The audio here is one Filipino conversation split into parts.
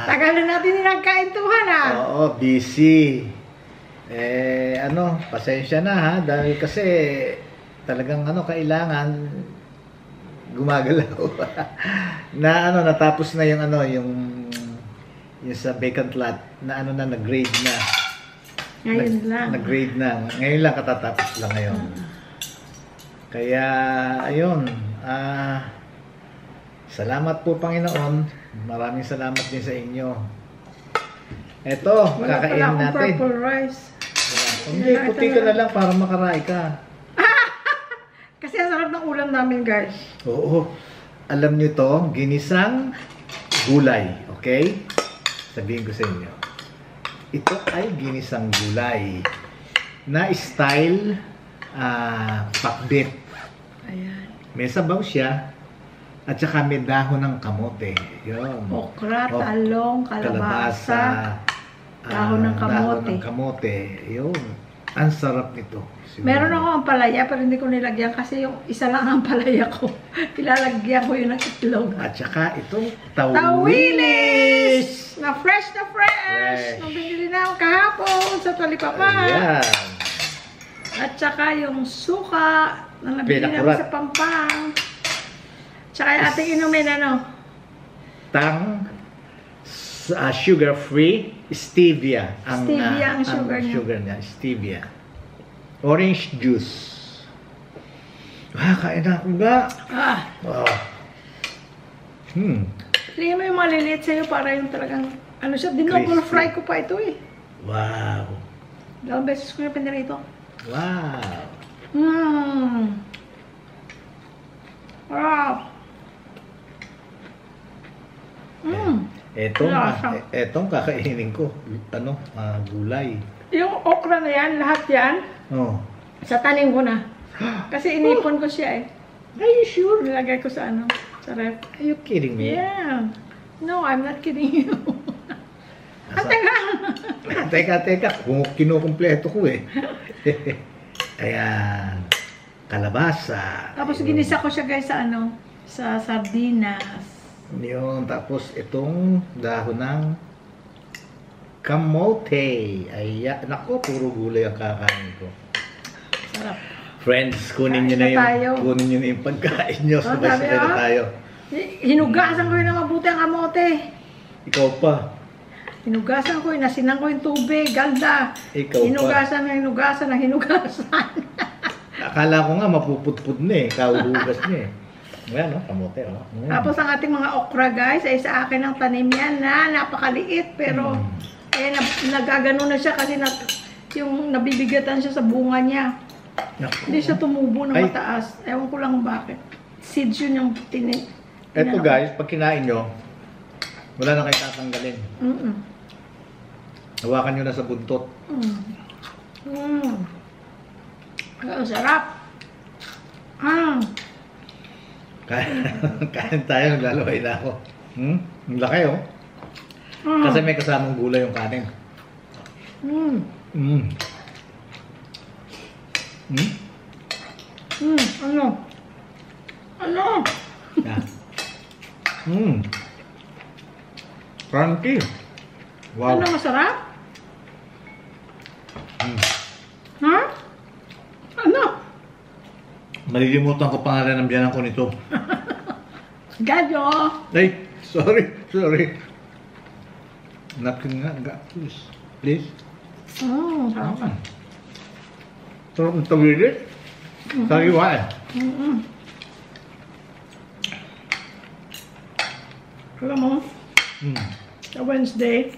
Tagal na natin nagkaintuhan ha. Oo, busy. Pasensya na ha, dahil kasi talagang kailangan gumagalaw. Natapos na yung sa vacant lot na na-grade na. Ngayon lang. Nag-grade na. Ngayon lang, katatapos lang ngayon. Kaya, ayun. Salamat po, Panginoon. Maraming salamat din sa inyo. Eto, kakainin natin. Purple rice. Hindi, puti ka na lang para makaray ka. Kasi ang sarap ng ulam namin, guys. Oo. Alam nyo to, ginisang gulay. Okay? Sabihin ko sa inyo. Ito ay ginisang gulay na style pakbet. Ayan. May sabaw siya at saka may dahon ng kamote. Yun. Okra, talong, kalabasa, dahon ng kamote. Dahon ng kamote. Yun. Ang sarap nito. Siguro. Meron ako ang palaya pero hindi ko nilagyan kasi yung isa lang ang palaya ko. Ilalagyan ko yun ng itlog. At saka itong tawilis! Na fresh na fresh! Nung binili na ako kahapon sa Talipapa. Ayan. At saka yung suka na nabili namin sa Pampang. Tsaka yung ating inumin, sugar-free, stevia. Stevia ang sugar niya. Stevia. Orange juice. Kain na ako ba? Wow. Tingnan mo yung maliliit sa'yo para yung talagang, siya, dinouble fry ko pa ito eh. Wow. Dalawang beses ko yung pinirito. Wow. Wow. Etong kakainin ko. Gulay. Yung okra na yan, lahat yan, sa tanim ko na. Kasi inipon ko siya eh. Are you sure? Nilagay ko sa sa ref. Are you kidding me? Yeah. No, I'm not kidding you. Teka. Kinukumpleto ko eh. Ayan. Kalabasa. Tapos ginisa ko siya guys sa sardinas. Yun. Tapos itong dahon ng kamote. Ayan. Nako, puro gulay ang kakain ko. Sarap. Friends, kunin nyo na yung pagkain nyo. Sabay-sabay na tayo. Hinugasan ko yun na mabuti ang kamote. Ikaw pa. Hinugasan ko yun, nasinang ko yung tubig, ganda. Ikaw hinugasan pa. Hinugasan. Akala ko nga mapuputpud na eh. Kauhugas niya eh. Ayan, kamote. Tapos ang ating mga okra guys, ay sa akin ang tanim yan na napakaliit. Pero nagagano na siya kasi yung nabibigatan siya sa bunga niya. Hindi siya tumubo na mataas. Ewan ko lang bakit. Seeds yun yung Eto guys, pag kinain nyo, wala na kayo tatanggalin. Hawakan nyo na sa buntot. Ang sarap. Kain tayo, naglalaway na ako. Ang laki Kasi may kasamang gulay yung kanin. Ano? Crunchy. Wow. Ano masarap? Ha? Ano? Malilimutan ko pangalan ng biyanan ko nito. Gadyo! Ay, sorry. Napkin nga, please. Sarap. Sarap ng tawilis. Sariwa eh. Alam mo, sa Wednesday,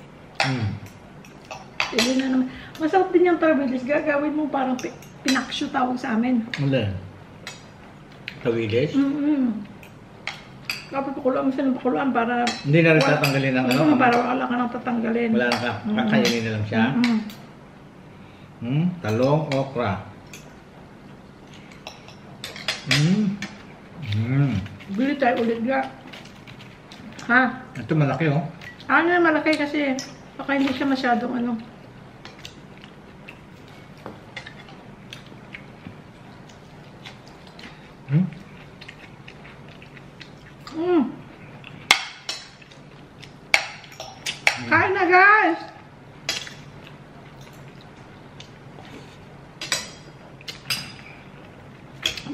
hindi na naman. Masarap din yung tawilis. Gagawin mo parang pinaksyo tawag sa amin. Ano? Tawilis? Kapapakuluan mo siya ng pakuluan para... Hindi na rin tatanggalin ng Para wala ka nang tatanggalin. Wala na kakainin na lang siya. Talong, okra. Bili tayo ulit ga. Ha? Ito malaki Malaki kasi baka hindi siya masyadong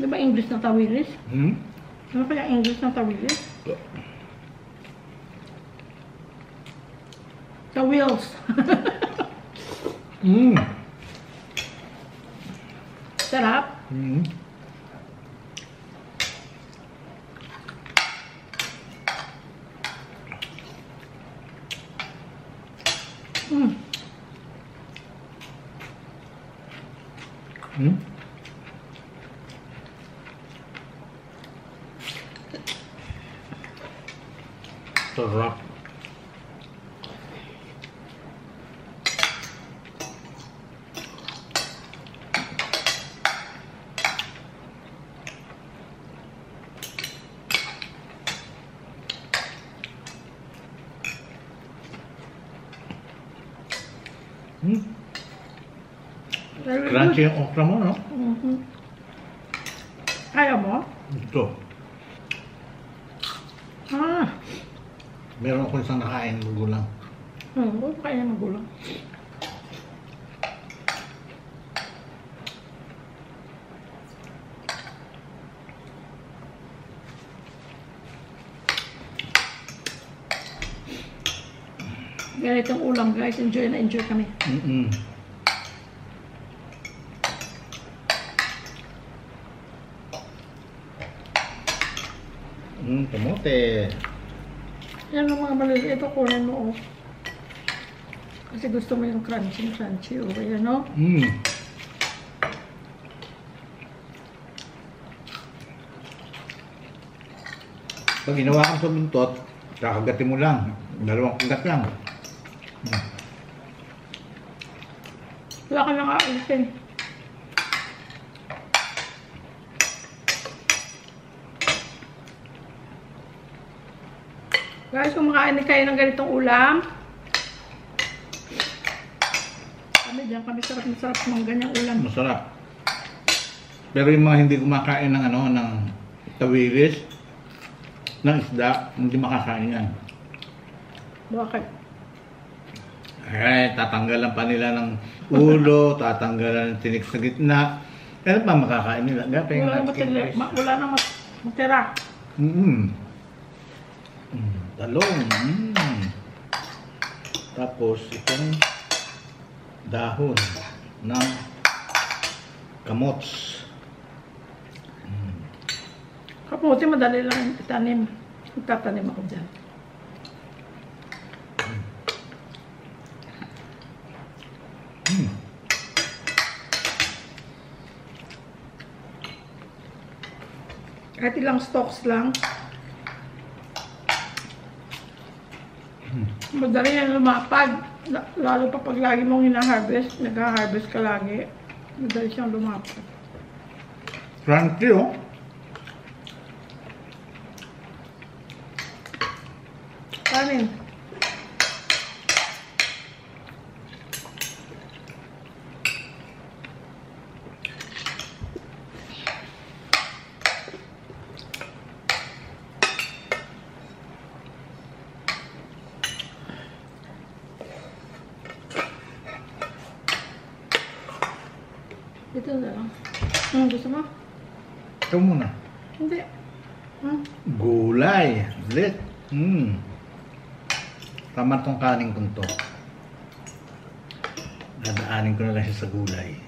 Di ba English na tawilis? Hmm? Ano kaya English na tawilis? Tawils. Hmm. Sarap. Hmm. Mm. Hmm? Sarap. Hmm? Very Crunchy good. yung okra mo, no? Mhm. Kaya mo? Ito. Ah. Meron ako isang nakain ng gulang. Huwag kaya magulang. Ganitong ulam guys, enjoy na enjoy kami. Mm-mm. Kamote. Yan ang mga maliliit. Ito kunin mo oh. Kasi gusto mo yung crunchy oh. Ayan oh. Mm. Pag ginawa kang sa buntot, kakagatin mo lang. Dalawang kagat lang. Wala ka nang aalisin. Guys, kumakain na kayo ng ganitong ulam. Kami sarap na sarap ng ganyang ulam. Masarap. Pero yung mga hindi kumakain ng ano, ng tawilis, ng isda, hindi makakain yan. Bakit? Ay, tatanggalan pa nila ng ulo, tatanggalan ng tinik sa gitna. Ano pa makakain nila? Gapin Wala nang matira. Talong. Tapos itong dahon ng kamots. Kaputi, madali lang itanim. Magtatanim ako dyan. Kahit ilang stalks lang. Madali yan lumapag. Lalo pa pag lagi mong hina-harvest, nag-harvest ka lagi. Madali siyang lumapag. Crunchy, oh. Kanin. Ito na lang. Gusto mo? Ito muna. Hindi. Gulay. Ulit. Tama tong kanin kong to. Dadaanin ko na lang siya sa gulay.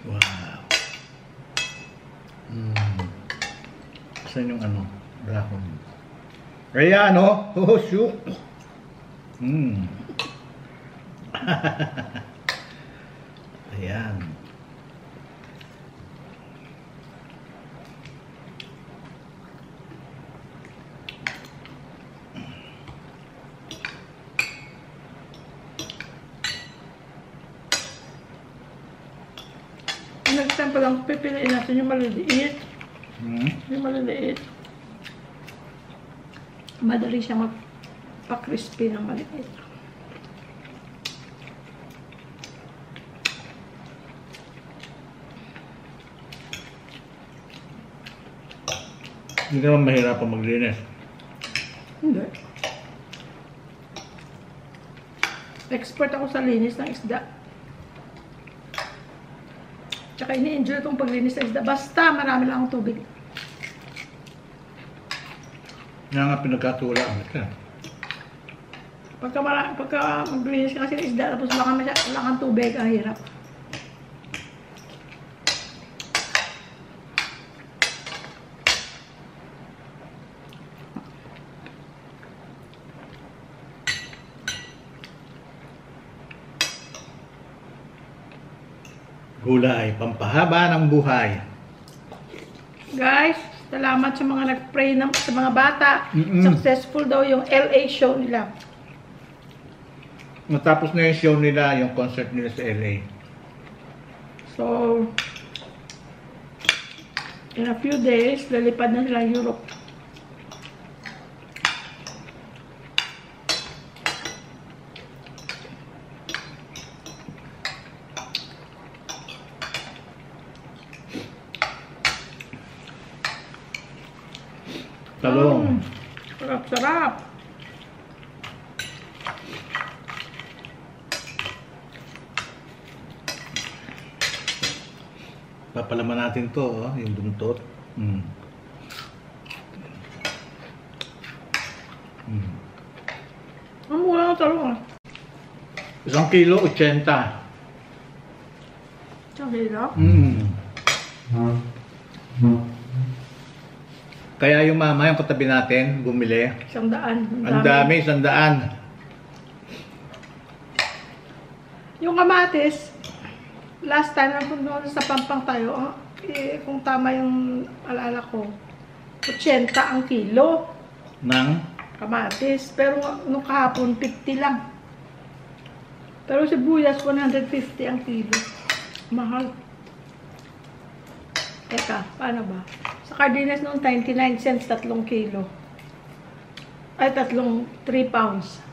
Wow. Saan yung ano? Dahon. Kaya ano? Oh, shoot. Ayan. Next time pa lang pipiliin natin yung maliliit. Yung maliliit. Madali siya magpa-crispy ng maliit. Hindi naman mahirapan maglinis. Hindi. Expert ako sa linis ng isda. Tsaka ini-enjoy kong paglinis ng isda. Basta marami lang ang tubig. Yan nga pinagkatula. Pagka maglinis ka kasi ng isda, tapos wala kang tubig, ang hirap. Gulay, pampahaba ng buhay. Guys, salamat sa mga nag-pray sa mga bata. Successful daw yung LA show nila. Matapos na yung show nila, yung concert nila sa LA. So, in a few days, lalipad na sila Europe. Talong. Sarap-sarap. Papalaman natin to, yung buntot. Ang mura ng talong. 1 kilo, 80. Ang hirap. Kaya yung mama, yung katabi natin, bumili. 100. Ang dami, 100. Yung kamatis, last time nung sa Pampang tayo, kung tama yung alala ko, 80 ang kilo Nang? kamatis. Pero nung kahapon, 50 lang. Pero sibuyas, 150 ang kilo. Mahal. Teka, paano ba? Sa Cardenas noong 99 cents, 3 kilo. Ay, 3 pounds.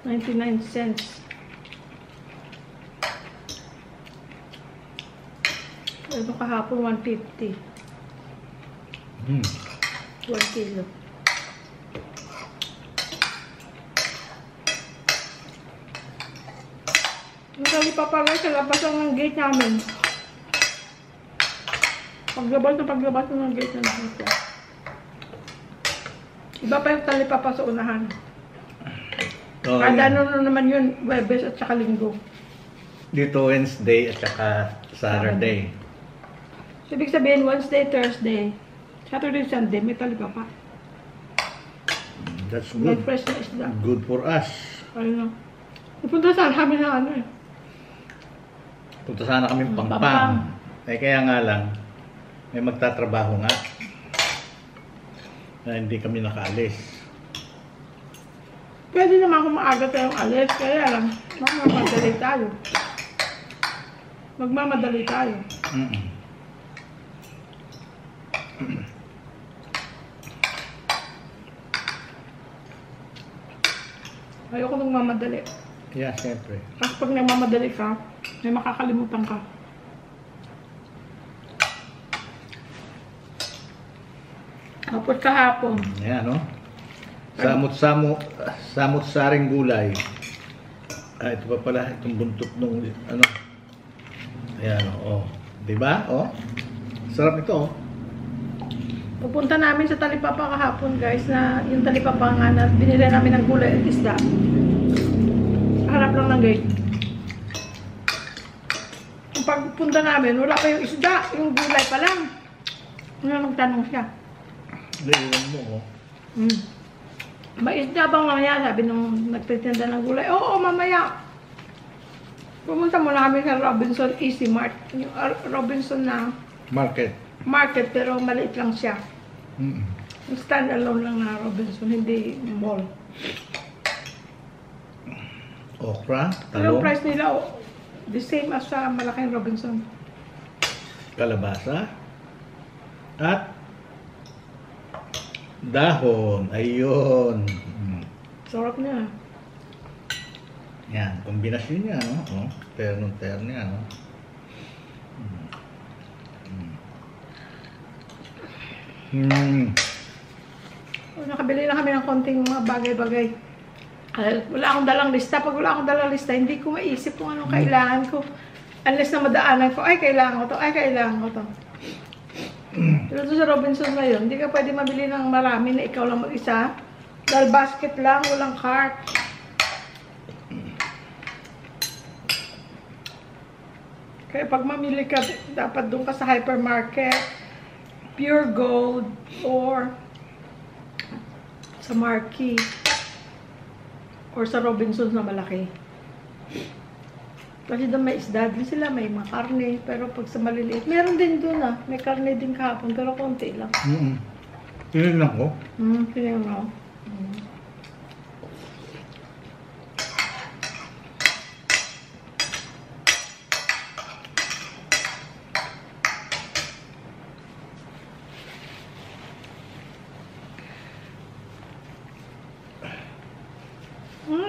99 cents. Ito kahapon, 150. 1 kilo. Nagkali pa pala sa labas ng gate namin. Paglabas ng gate namin. Iba pa yung talipapa sa unahan. Oh, Kada ano naman yun, Webes at saka Linggo. Dito Wednesday at saka Saturday. So, ibig sabihin, Wednesday, Thursday, Saturday, Sunday, may talipapa. That's May good. fresh na isda. Good for us. Ano? Pupunta saan kami ng ano eh. Punta sana kami Pampang. Pampang. Eh kaya nga lang, may magtatrabaho nga. Na hindi kami nakaalis. Pwede naman kung maaga tayong alis, kaya lang, magmamadali tayo. Magmamadali tayo. Ayoko nang mamadali. Yeah, siyempre. Kasi pag nagmamadali ka, may makakalimutan ka. Tapos kahapon, Ayan, no? Samut-saring gulay. Ah, ito pa pala, itong buntot nung, ano. Ayan, oh. Diba? Oh. Sarap ito, oh. pupunta namin sa Talipapa kahapon guys, na yung Talipapa nga na binili namin ng gulay at isda. Harap lang ng gate. Ang pagpunta namin, wala pa yung isda, yung gulay pa lang. Nagtanong siya. Layuan mo, oh. May isda bang mamaya? Sabi nung nagtitinda ng gulay. Oo, mamaya. Pumunta muna kami sa Robinson Easy Mart. Yung Robinson na market, pero maliit lang siya. Yung stand-alone lang na Robinson, hindi mall. Okra, Pero talong, price nila, the same as sa malaking Robinson. kalabasa, at dahon. Ayun. Sarap niya. Yan, kombinasyon niya, no? Oh, ternong-tern niya, no? Nakabili na kami ng konting mga bagay-bagay. Wala akong dalang lista. Pag wala akong dalang lista, hindi ko maisip kung anong kailangan ko. Unless na madaanan ko, ay kailangan ko to, ay kailangan ko to. Pero doon sa Robinsons na yun, hindi ka pwede mabili ng marami na ikaw lang mag-isa. Dahil basket lang, walang cart. Kaya pag mamili ka, dapat doon ka sa hypermarket, Pure Gold, or sa Marquee, or sa Robinsons na malaki. Kasi doon may isda din sila, may mga karne, pero pag sa maliliit, meron din doon may karne din kahapon, pero konti lang. Tinignan ko. Tinignan ko.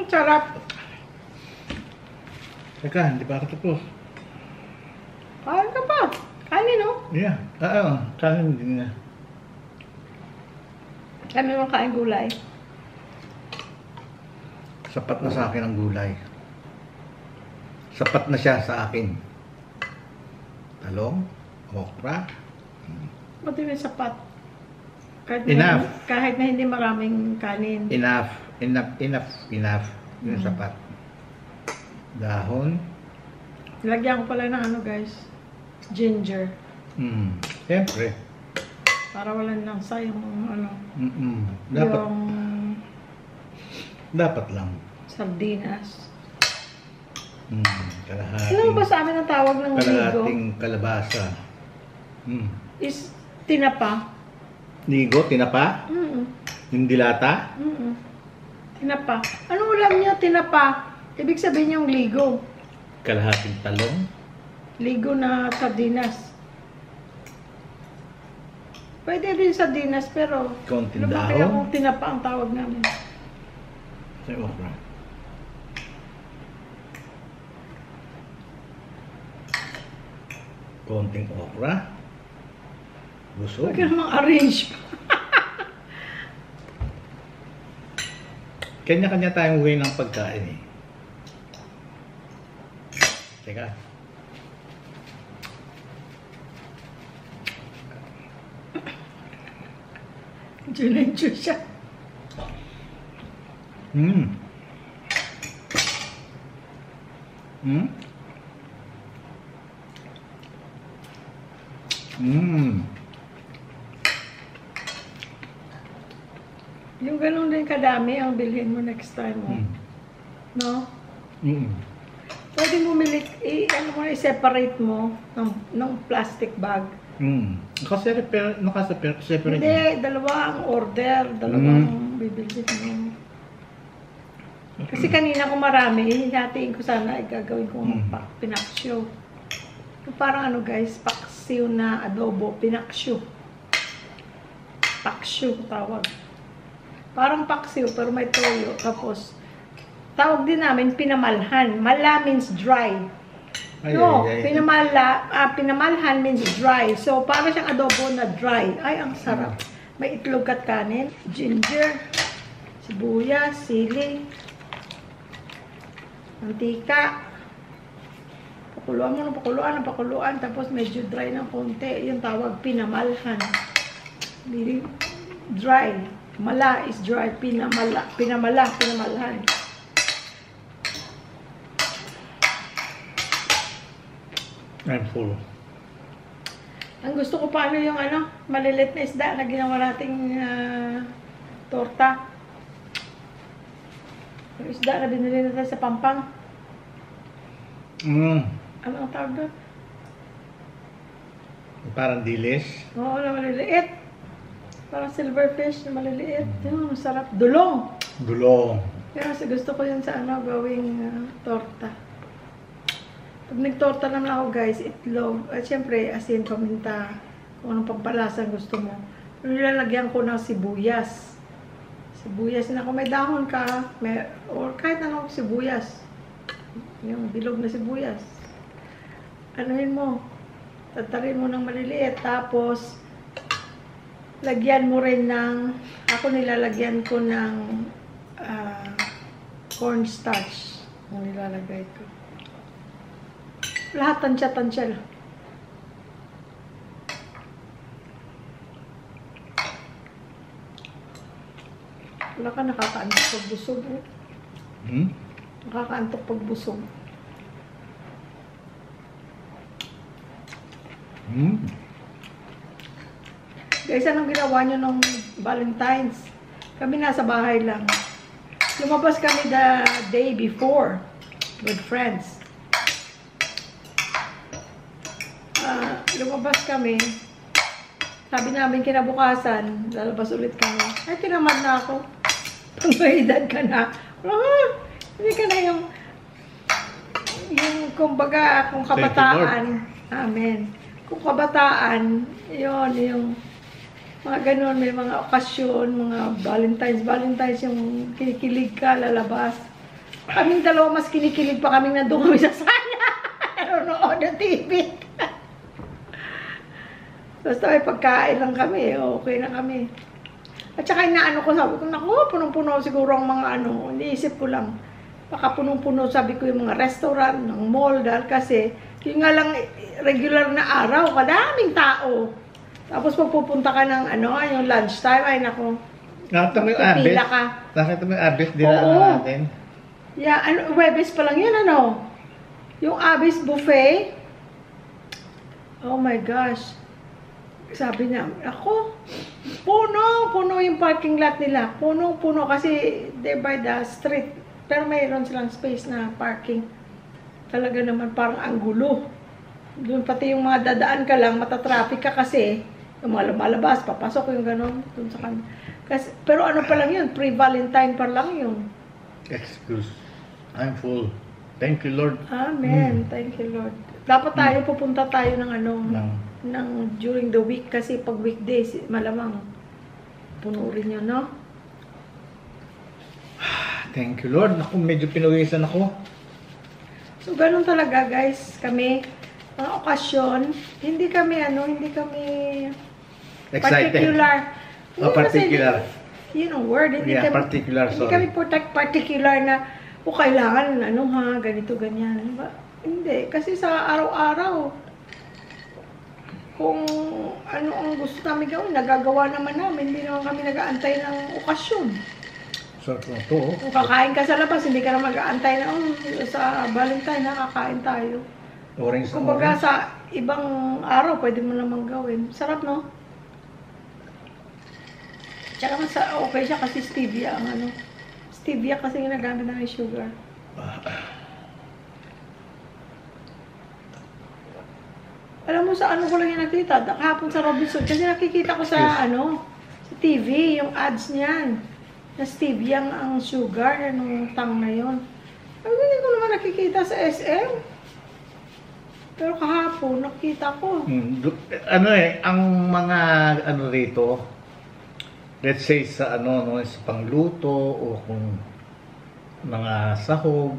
Sarap. Teka, hindi pa ako tapos. Kain ka pa. Kanin, no? Yeah. Kanin din na. Kami mo kain gulay. Sapat na sa akin ang gulay. Sapat na siya sa akin. Talong, okra. Pati may sapat. Enough. Kahit na hindi maraming kanin. Enough. Yung sapat. Dahon. Lagyan ko pala ng guys. Ginger. Siyempre. Para walang lansa yung Dapat. yung Dapat lang. sardinas. Kalahating. Ano ba sa amin ang tawag ng ligo? Kalahating kalabasa. Is tinapa. Ligo, tinapa? Yung dilata? Tinapa. Ano ulam niya? Tinapa. Ibig sabihin yung ligo. Kalahating talong? Ligo na sardinas. Pwede din sardinas, pero Konting lumaki dahon? akong tinapa ang tawag namin. Sa okra. Konting okra. Busog. Huwag ka namang arrange pa. Kanya-kanya tayong way ng pagkain eh. Teka. Diyan siya. Yung ganun din kadami ang bilhin mo next time mo. No? Pwede mo i-separate mo ng plastic bag. Nakaseparate. Hindi, dalawa ang order, dalawang bibilhin mo. Kasi kanina kung marami, hinatiin ko sana, gagawin ko pinaksyo. Parang guys, paksiw na adobo, pinaksyo. Paksyo tawag. Parang paksiw, pero may toyo. Tapos, tawag din namin pinamalhan. Mala means dry. Pinamalhan means dry. So, parang siyang adobo na dry. Ay, ang sarap. May itlog at kanin, ginger, sibuyas, sili, mantika. Pakuluan mo ng pakuluan. Tapos, medyo dry ng konti. Yung tawag pinamalhan. Dry. Mala is dry. Pinamalhan. I'm full. Ang gusto ko pa yung malilit na isda na ginawa nating torta. Yung isda na binili natin sa Pampang. Ano ang tawag doon? Parang dilis. Oo, na maliliit. Parang silverfish na maliliit. Masarap. Dulong. Pero gusto ko yun sa gawing torta. Pag nagtorta naman ako guys, itlog, at syempre asin, paminta, kung anong pampalasan gusto mo. Nilalagyan ko ng sibuyas. Sibuyas na kung may dahon ka, or kahit anong sibuyas. Yung bilog na sibuyas. Anuhin mo, tatarin mo ng maliliit, tapos lagyan mo rin ng, ako nilalagyan ko ng cornstarch. Ang nilalagay ko. Lahat tansya-tansya lang. Wala ka nakakaantok pag busog. Nakakaantok pag busog. Guys, anong ginawa nyo nung Valentine's? Kami nasa bahay lang. Lumabas kami the day before with friends. Lumabas kami. Sabi namin kinabukasan, lalabas ulit kami. Ay, tinamad na ako. Pag may edad ka na. Hindi ka na yung kumbaga, kung kabataan. Amen. Kung kabataan, yun, yung mga ganun, may mga okasyon, mga Valentine's, yung kinikilig ka, lalabas. Kaming dalawa, mas kinikilig pa kaming nandun kami sa sana. Nanonood ng TV. Basta may pagkain lang kami, okay na kami. At saka inaano ko, sabi ko, naku, punong-puno siguro ang mga ano, iniisip ko lang. Baka punong-puno, sabi ko, yung mga restaurant, ng mall, dahil kasi, yung nga lang regular na araw, kadaming tao. Tapos pagpupunta ka ng ano, yung lunchtime, ay naku, Nakita mo yung Abis? pipila ka. Nakita mo yung Abis? Dinala natin? Yeah, ano, Webes pa lang yun, ano? Yung Abis buffet. Oh my gosh. Sabi niya, ako, puno yung parking lot nila. Puno kasi they're by the street. Pero mayroon silang space na parking. Talaga naman parang ang gulo. Doon pati yung mga dadaan ka lang, matatraffic ka kasi. Yung mga lumalabas, papasok yung gano'n. Doon sa kanila. Kasi, pero ano pa lang yun, pre-Valentine pa lang yun. Excuse. I'm full. Thank you, Lord. Amen. Thank you, Lord. Dapat tayo, pupunta tayo ng ano, ng during the week kasi pag weekdays, malamang puno rin yun, no? Thank you, Lord. Naku, medyo pinuwisan ako. So, ganun talaga, guys. Kami, mga okasyon, hindi kami Excited. particular. Oh, particular. Yun ang word. Hindi Yeah, kami, particular, Hindi sorry. kami particular na, o kailangan, ano ha, ganito, ganyan. Diba? Hindi. Kasi sa araw-araw, kung ano ang gusto namin gawin, nagagawa naman namin. Hindi naman kami nag-aantay ng okasyon. Sarap na ito, oh. Kung kakain ka sa labas, hindi ka na mag-aantay na, sa Valentine, nakakain tayo. Orange na Kumbaga orange. sa ibang araw, pwede mo namang gawin. Sarap, no? Tsaka mas okay siya kasi stevia ang ano. Stevia kasi ginagamit na yung sugar. Alam mo sa ano ko lang yung nakita, kahapon sa Robinson, kasi nakikita ko sa ano, sa TV, yung ads niyan. Na stevia ang sugar, anong tang na yun. Ay, hindi ko naman nakikita sa SM. Pero kahapon, nakita ko. Ano ang mga ano rito, let's say sa ano, no, sa pangluto o kung mga sahog,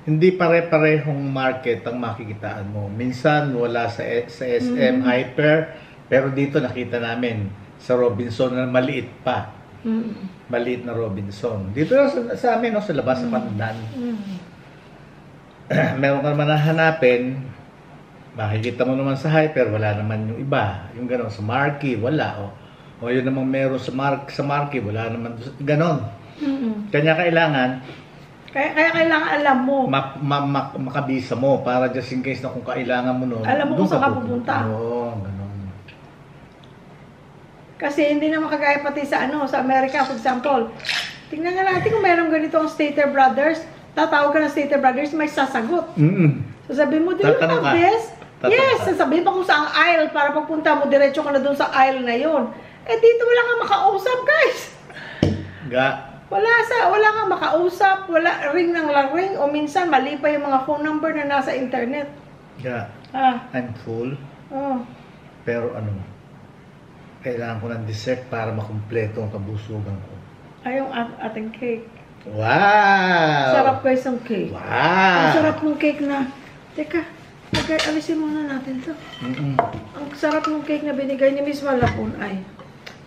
hindi pare-parehong market ang makikitaan mo. Minsan wala sa SM Hyper, pero dito nakita namin sa Robinson na maliit pa. Maliit na Robinson. Dito sa amin, no, sa labas sa Pandan. Meron ka naman hahanapin, makikita mo naman sa Hyper, wala naman yung iba. Yung gano'n, sa Marky, wala. O yun namang meron sa Marky, wala naman. Gano'n. Kanya kailangan, Kaya kailangan alam mo. makabisa mo para just in case na kung kailangan mo no. Alam mo kung saan ka pupunta. Oo, ganun. Kasi hindi naman kagaya pati sa ano, sa Amerika, for example. Tingnan nga natin kung meron ganito ang Stater Brothers. Tatawag ka ng Stater Brothers, may sasagot. So sabihin mo, do you Tatanong have ka. this? Tatanong Yes, ka. sasabihin pa kung saan aisle para pagpunta mo, diretso ka na doon sa aisle na yon. Eh dito wala kang makausap, guys. Wala kang makausap, wala ring ng ring, o minsan mali pa yung mga phone number na nasa internet. I'm full. Oh. Pero ano, kailangan ko ng dessert para makumpleto ang kabusugan ko. Ay, yung ating cake. Wow! Sarap guys ang cake. Wow! Ang sarap ng cake na, teka, alisin muna natin to. Ang sarap ng cake na binigay ni Miss Malapon ay,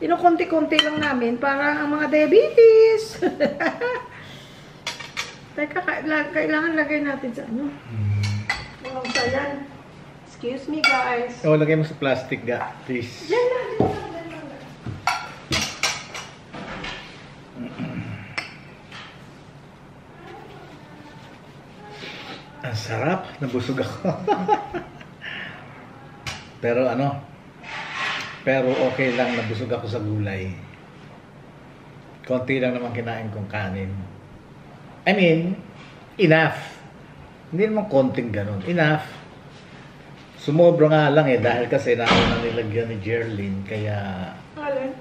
konti-konti lang namin para ang mga diabetes. Teka, kailangan lagay natin sa ano. Ang sayan. Excuse me, guys. O, lagay mo sa plastic ga, please. Yan lang, yan lang, yan lang. Ang sarap, nabusog ako. Pero okay lang, nabusog ako sa gulay. Konti lang naman kinain kong kanin. I mean, enough. Hindi naman konting ganun. Enough. Sumobra nga lang dahil kasi nauna nilagyan ni Jerlyn, kaya Alin?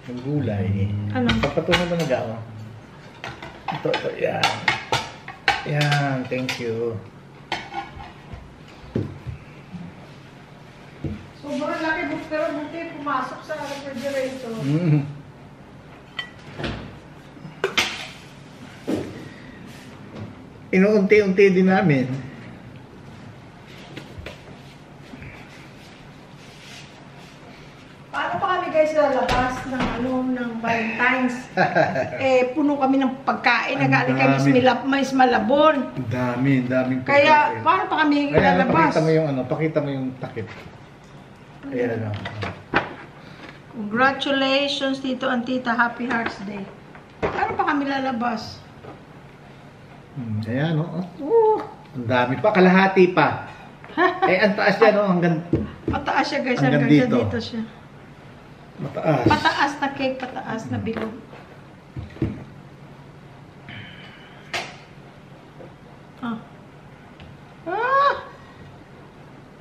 yung gulay. Ano? Pagpatungan mo na ito, yan. Yan, thank you. Sobrang laki pero buti pumasok sa refrigerator. Inuunti-unti din namin. Paano pa kami guys lalabas ng Valentine's? Puno kami ng pagkain. Ang Nagaling kami sa mais Malabon. Ang daming Kaya, paano pa kami lalabas? Pakita mo yung takip. Ayan, Congratulations, Tito and Tita. Happy Hearts Day. Paano pa kami lalabas? Ayan, ang dami pa, kalahati pa. Ang taas yan, hanggang Pataas siya guys, hanggang hanggang dito. dito siya. Mataas. Pataas na cake, pataas na bilog.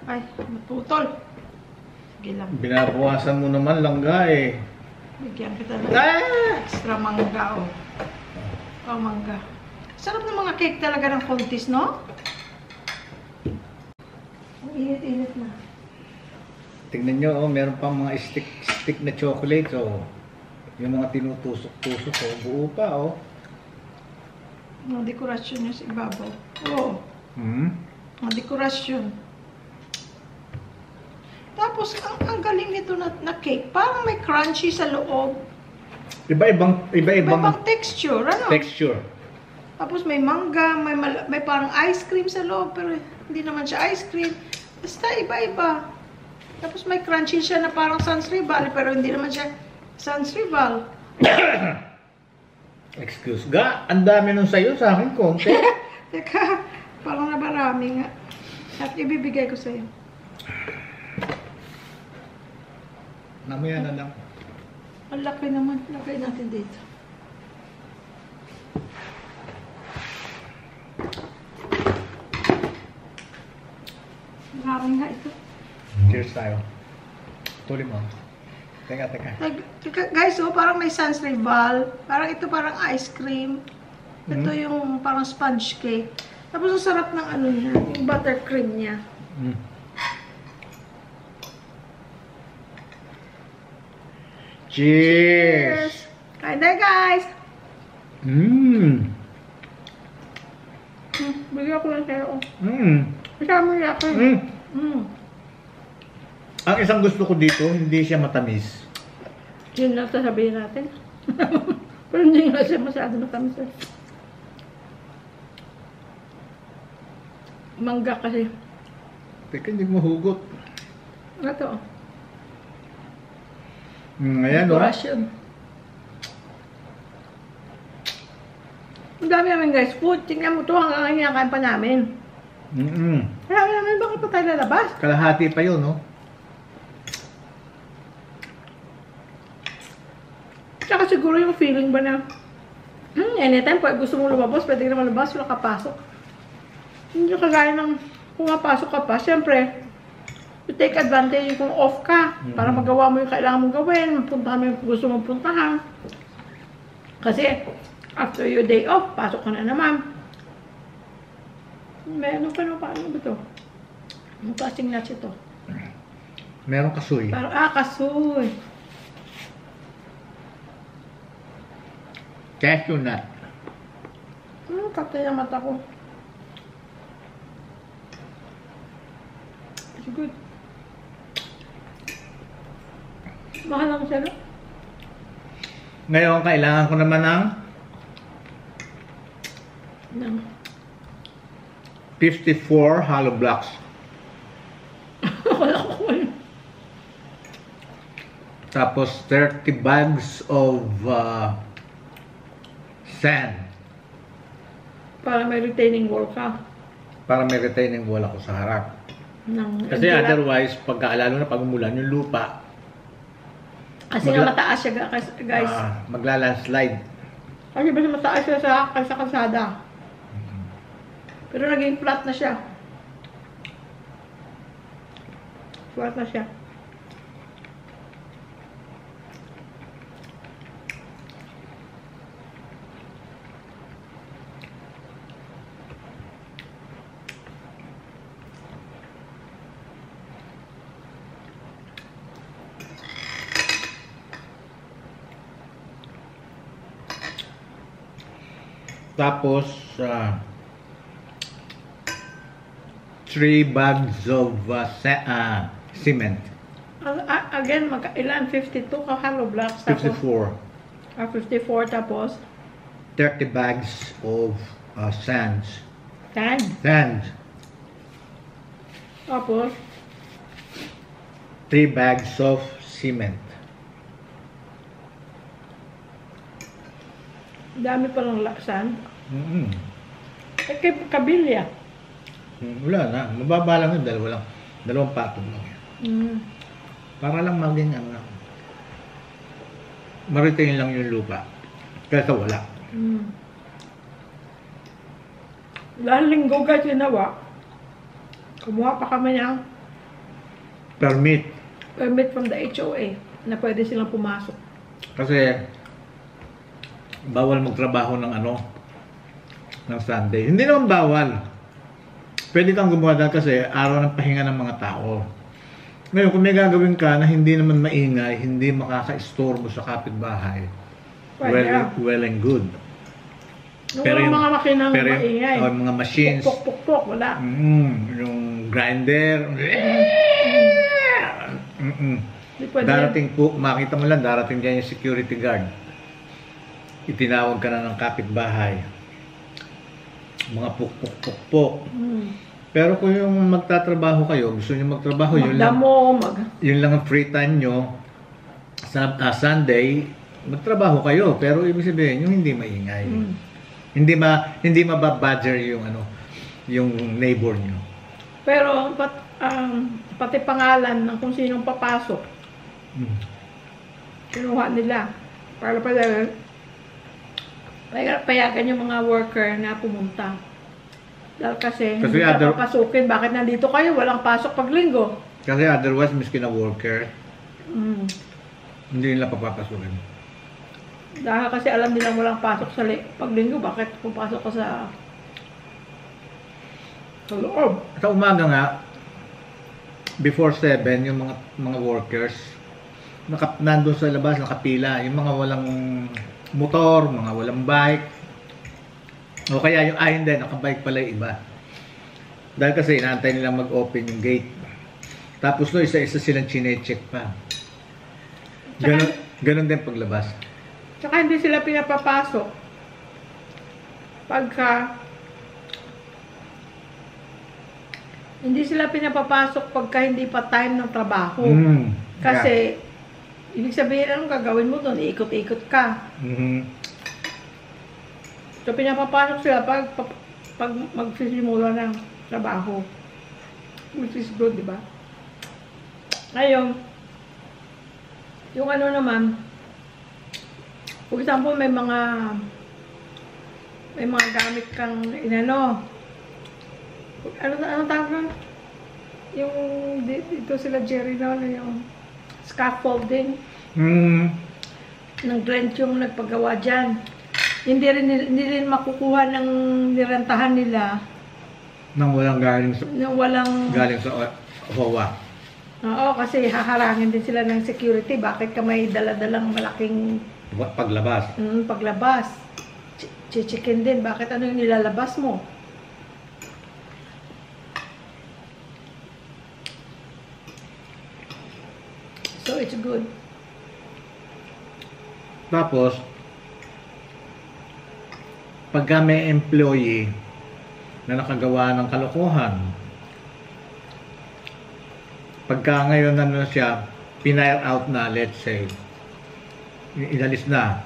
Ay, naputol. Sige lang. Binabawasan mo naman langga Bigyan kita ng extra mangga mangga. Sarap ng mga cake talaga ng kontis, no? Ang init-init na. Tingnan nyo, meron pang mga stick na chocolate, yung mga tinutusok-tusok, buo pa, Mga dekorasyon niya sa ibabaw. Mga dekorasyon. Tapos, ang galing nito na cake, parang may crunchy sa loob. Iba-ibang Texture, ano? texture. Tapos may mangga, may parang ice cream sa loob, pero hindi naman siya ice cream. Basta iba-iba. Tapos may crunchy siya na parang Sans Rival, pero hindi naman siya Sans Rival. Excuse ga, ang dami nun sa'yo, sa akin konti. Teka, parang nabarami nga. At ibibigay ko sa'yo. Namaya na lang. Ang laki naman. Lagay natin dito. Marami nga ito. Cheers tayo. Tuloy mo. Teka. Guys, parang may Sans Rival. Parang ito parang ice cream. Ito yung parang sponge cake. Tapos ang sarap ng niya, yung buttercream niya. Cheers! Kain tayo, guys! Bigyan ko lang sa'yo. Kasama niya ako. Ang isang gusto ko dito, hindi siya matamis. Yun lang sasabihin natin. Pero hindi nga siya masyado matamis. Mangga kasi. Teka, hindi mo hugot. Ito. Ayan, Dekorasyon. Ang dami namin guys. Food. Tingnan mo to hanggang kinakain pa namin. Kaya namin bakit pa tayo lalabas? Kalahati pa yun, Tsaka siguro yung feeling ba na anytime pag gusto mo lumabas, pwede naman lumabas, wala kapasok. Hindi kagaya ng kung mapasok ka pa, siyempre, you take advantage kung off ka para magawa mo yung kailangan mong gawin, mapuntahan mo yung gusto mong puntahan. Kasi, after your day off, pasok ka na naman. Meron ka na paano ba ito? Ang klaseng nuts ito. Meron kasoy. Parang, kasoy. Cashew nut. Kaptay ang mata ko. It's good. Mahal lang siya, no? Ngayon, kailangan ko naman ng 54 hollow blocks. Wala ko yun. Tapos 30 bags of sand. Para may retaining wall ka. Para may retaining wall ako sa harap. Kasi otherwise, lalo na pag umulan yung lupa, kasi nga mataas siya, guys. Magla-landslide. Kasi basta mataas siya sa kalsada. Pero naging flat na siya. Flat na siya. Tapos, 3 bags of cement. Again, ilan? 52 ka hollow blocks. 54. 54 tapos? 30 bags of sands. Sand. Tapos? 3 bags of cement. Dami pa ng laksan. Mm-hmm. Kabilya. Wala na. Mababa lang yun. Dalawang patong lang yan. Para lang maging ma-retain lang yung lupa. Kaya wala. Dahil linggo guys ginawa, kumuha pa kami ng Permit from the HOA na pwede silang pumasok. kasi bawal magtrabaho ng ng Sunday. Hindi naman bawal. Pwede kang gumawa dahil kasi araw ng pahinga ng mga tao. Ngayon, kung may gagawin ka na hindi naman maingay, hindi makaka-istorbo sa kapitbahay, well and good. Pero yung mga makinang maingay, mga machines, puk, wala. yung grinder, darating po, makita mo lang, darating dyan yung security guard. Itinawag ka na ng kapitbahay. Mga puk. Pero kung yung magtatrabaho kayo, gusto nyo magtrabaho, yun lang ang free time nyo, sa Sunday, magtrabaho kayo. Pero ibig sabihin, yung hindi maingay. Hindi mababadger yung neighbor nyo. Pero pati pangalan ng kung sinong papasok, kinuha nila. Para payagan yung mga worker na pumunta. Dahil kasi hindi ka papasukin. Bakit nandito kayo? Walang pasok pag linggo. Kasi otherwise, miskin na worker, hindi nila papapasukin. Dahil kasi alam nilang walang pasok sa pag linggo. Bakit pupasok ka sa loob? Sa umaga nga, before 7, yung mga workers, nandun sa labas, nakapila. Yung mga walang motor, mga walang bike. O kaya yung hindi, nakabike pala yung iba. Dahil kasi inaantay nila mag-open yung gate. Tapos no, isa-isa silang chine-check pa. Ganun din paglabas. Tsaka hindi sila pinapapasok pagka hindi pa time ng trabaho. Kasi ibig sabihin, anong gagawin mo doon? Iikot-ikot ka. So, pinapapasok sila pag magsisimula ng trabaho. Which is good, di ba? Ngayon, yung naman, for example, may mga gamit kang ano tawag nun? Yung dito sila Jerry yung scaffolding. Ng rent yung nagpagawa dyan. Hindi rin makukuha ng nirentahan nila. Nang walang galing sa OWA. Oo, kasi haharangin din sila ng security. Bakit ka may daladalang malaking paglabas? Paglabas. Chichikin din. Bakit ano yung nilalabas mo? So, it's good. Tapos, pagka may employee, na nakagawa ng kalokohan. Pagka ngayon ano siya, pinire out na, let's say, inalis na,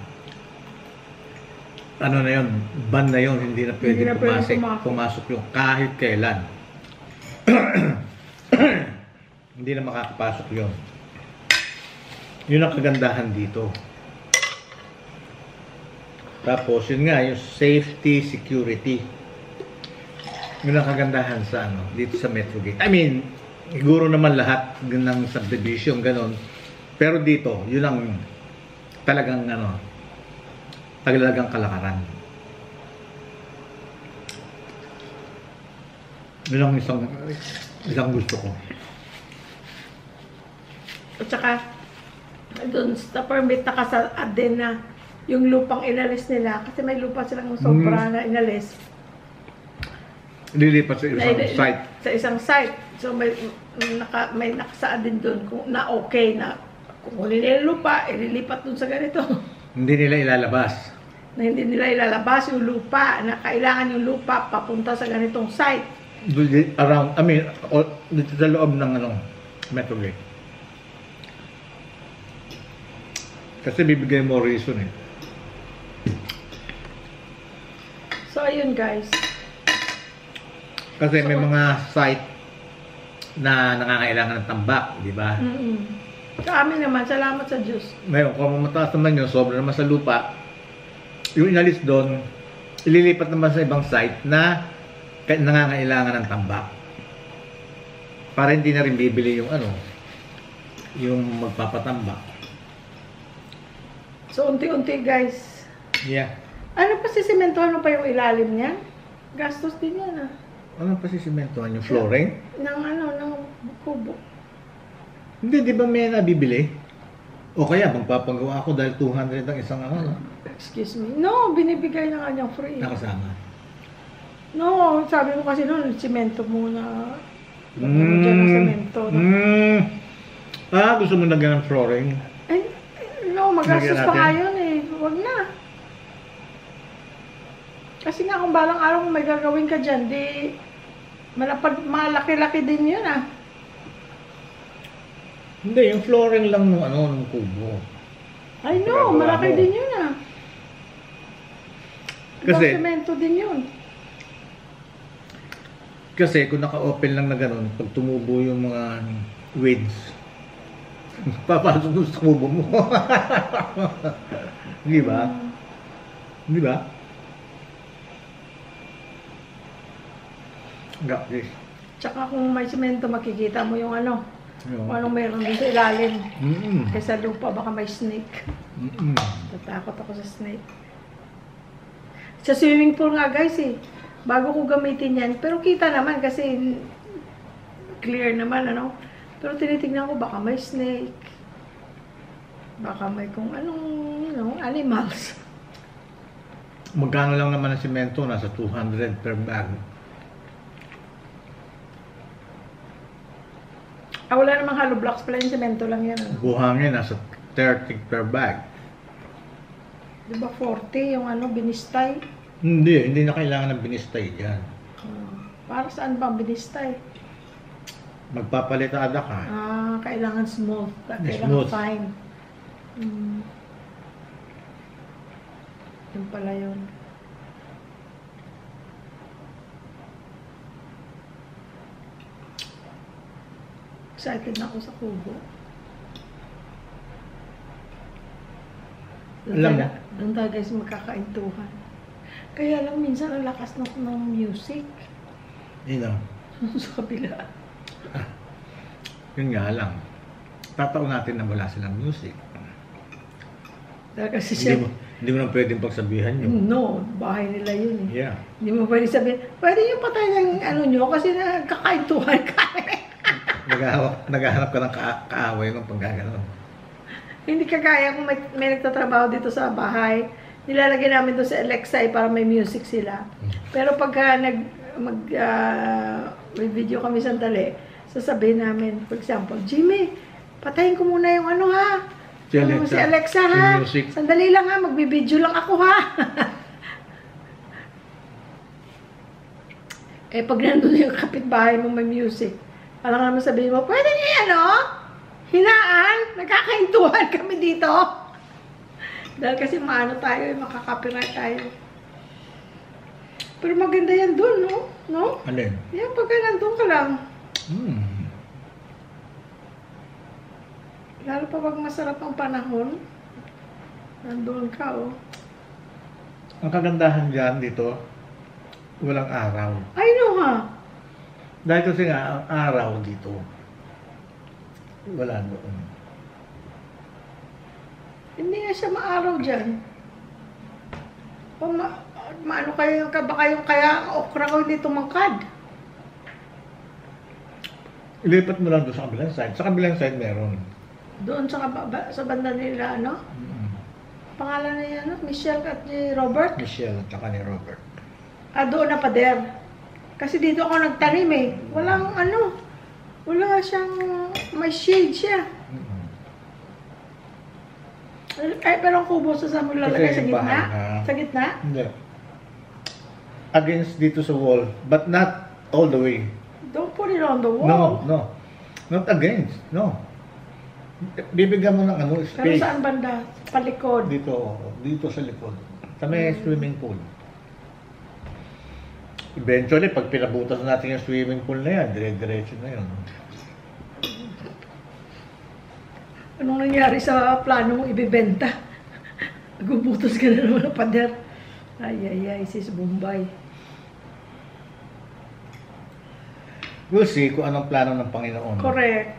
ano na yun, ban na yun, hindi na pwede Hindi na pwede pumasok yung kahit kailan. Hindi na makakapasok yun. Yun ang kagandahan dito. Tapos, yun nga, yung safety, security. Yun ang kagandahan sa ano, dito sa Metrogate. I mean, siguro naman lahat ng subdivision, ganon. Pero dito, yun ang talagang ano, talagang kalakaran. Yun ang isang gusto ko. At saka, doon sa permit nakasaad din na yung lupang inalis nila. Kasi may lupa silang sobra na inalis. Lilipat sa isang site. Sa isang site. So may nakasaad din doon kung na okay na kung kunin nila yung lupa, ililipat doon sa ganito. Hindi nila ilalabas. Na hindi nila ilalabas yung lupa, na kailangan yung lupa papunta sa ganitong site. Around, I mean, dito sa loob ng ano, Metrogate. Kasi bibigay mo reason eh. So ayun guys. Kasi may mga site na nangangailangan ng tambak, di ba? Sa amin naman, salamat sa Diyos. Ngayon, kung mataas naman yun, sobra naman sa lupa, yung inalis doon, ililipat naman sa ibang site na nangangailangan ng tambak. Para hindi na rin bibili yung ano, yung magpapatambak. So unti-unti guys. Yeah. Ano pa sisimentohan mo pa yung ilalim niya? Gastos din yan ah. Ano pa sisimentohan yung flooring? Ng kubo. Hindi, di ba may nabibili? O kaya magpapagawa ako dahil 200 ang isang ano? Excuse me. No, binibigay na nga niyang free. Nakasama. No, sabi mo kasi noon, simento muna. Diyan ng simento. No? Gusto mo lagyan ng flooring? Eh, no, magastos pa nga yun eh. Huwag na. Kasi nga kung balang araw kung may gagawin ka dyan, di malaki-laki din yun ah. Hindi, yung flooring lang ng ano, ng kubo. I know, malaki din yun ah. Kasi, semento din yun. Kasi kung naka-open lang na ganun, pag tumubo yung mga weeds, papasok mo sa kubo mo. Di ba? Di ba? Gapis. Tsaka kung may semento, makikita mo yung ano, kung anong meron dun sa ilalim. Kasi sa lupa, baka may snake. Tatakot ako sa snake. Sa swimming pool nga guys eh, bago ko gamitin yan, pero kita naman kasi clear naman ano. Pero tinitignan ko, baka may snake. Baka may kung anong, animals. Magkano lang naman ang semento? Nasa 200 per bag. Wala namang hollow blocks pala yung semento lang yan. Ano? Buhangin, nasa 30 per bag. Di ba 40 yung ano, binistay? Hindi na kailangan ng binistay yan. Para saan ba ang binistay? Magpapalitada ka. Kailangan smooth. Kailangan Smooth. fine. Yun pala yun. Excited na ako sa kubo. Alam mo? Doon tayo guys magkakaintuhan. Kaya lang minsan ang lakas ng music. Yun o. Sa kabila. Yun nga lang. Tataon natin na wala silang music. Dahil kasi siya, Hindi mo na pwedeng pagsabihan yun. no, bahay nila yun eh. Yeah. Hindi mo pwede sabihin, pwede nyo patay ng ano nyo kasi nagkakaintuhan kami. Naghahanap ka ng kaaway ng panggaganon. Hindi kagaya kung may nagtatrabaho dito sa bahay, nilalagay namin doon sa Alexa para may music sila. Pero pagka mag-video kami sandali, sasabihin namin, for example, Jimmy, patayin ko muna yung ano ha. Si Alexa ha. Music. Sandali lang ha, magbibideo lang ako ha. Eh, pag nandun yung kapitbahay mo may music, alam naman sabihin mo, pwede niya yan, oh? Hinaan, nagkakahintuhan kami dito. Dahil kasi maano tayo, makakopyright tayo. Pero maganda yan dun, no? No? Alin? Yan, pag nandun ka lang. Lalo pa pag masarap ang panahon, nandun ka, oh. Ang kagandahan dyan dito, walang araw. Ay, no, ha? Dahil kasi nga, ang araw dito, wala doon. Hindi nga siya maaraw dyan. O maano kayo yung baka yung kaya ang okra ko hindi tumangkad. Ilipat mo lang doon sa kabilang side. Sa kabilang side meron. Doon sa banda nila, ano? Pangalan niya, ano? Michelle at ni Robert? Michelle at saka ni Robert. Ah, doon na pader. Kasi dito ako nagtanim eh. Walang ano. Wala siyang, may shade siya. Ay, pero ang kubo sa mo lalagay sa gitna? Sa gitna? Hindi. Against dito sa wall, but not all the way. Don't put it on the wall. No, no. Not against, no. Bibigyan mo ng ano, space. Pero saan banda? Palikod. Dito sa likod. Sa may swimming pool. Eventually, pag pinabutas natin yung swimming pool na yan, dire-diretso na yun. Anong nangyari sa plano mong ibibenta? Nagubutos ka na naman ng pader. Ay, sis Bombay. We'll see kung anong plano ng Panginoon. Correct.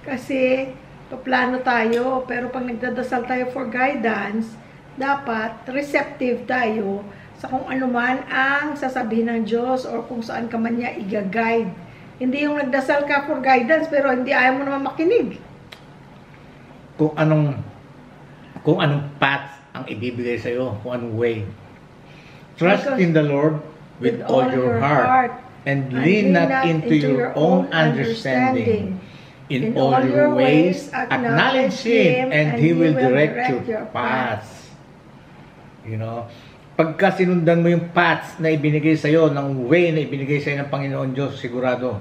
Kasi, paplano tayo, pero pag nagdadasal tayo for guidance, dapat receptive tayo sa kung ano man ang sasabihin ng Diyos or kung saan ka man niya i-guide. Hindi yung nagdasal ka for guidance, pero hindi ayaw mo naman makinig. Kung anong path ang ibibigay sa iyo, kung anong way. Trust in the Lord with all your heart and lean not into your own understanding. In all your ways, acknowledge Him and He will direct your paths. You know, pagka sinundan mo yung paths na ibinigay sa iyo, ng way na ibinigay sa iyo ng Panginoon Diyos, sigurado,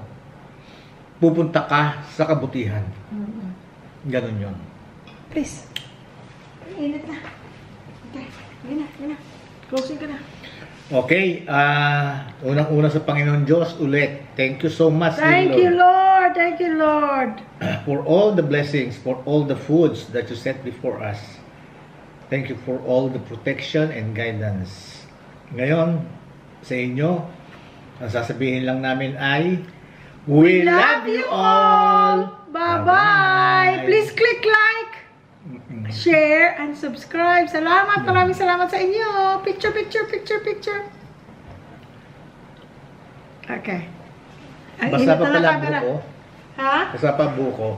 pupunta ka sa kabutihan. Ganon yun. Please. Init na. Okay. Gina. Closing ka na. Okay. Unang-una sa Panginoon Diyos, ulit. Thank you so much, Thank you, Lord. Thank you, Lord. For all the blessings, for all the foods that you set before us. Thank you for all the protection and guidance. Ngayon, sa inyo, ang sasabihin lang namin ay, we love you all! Bye-bye! Please click like, share, and subscribe. Salamat! Maraming salamat sa inyo. Picture. Okay. Basta pa pala buko. Ha? Basta pa buko.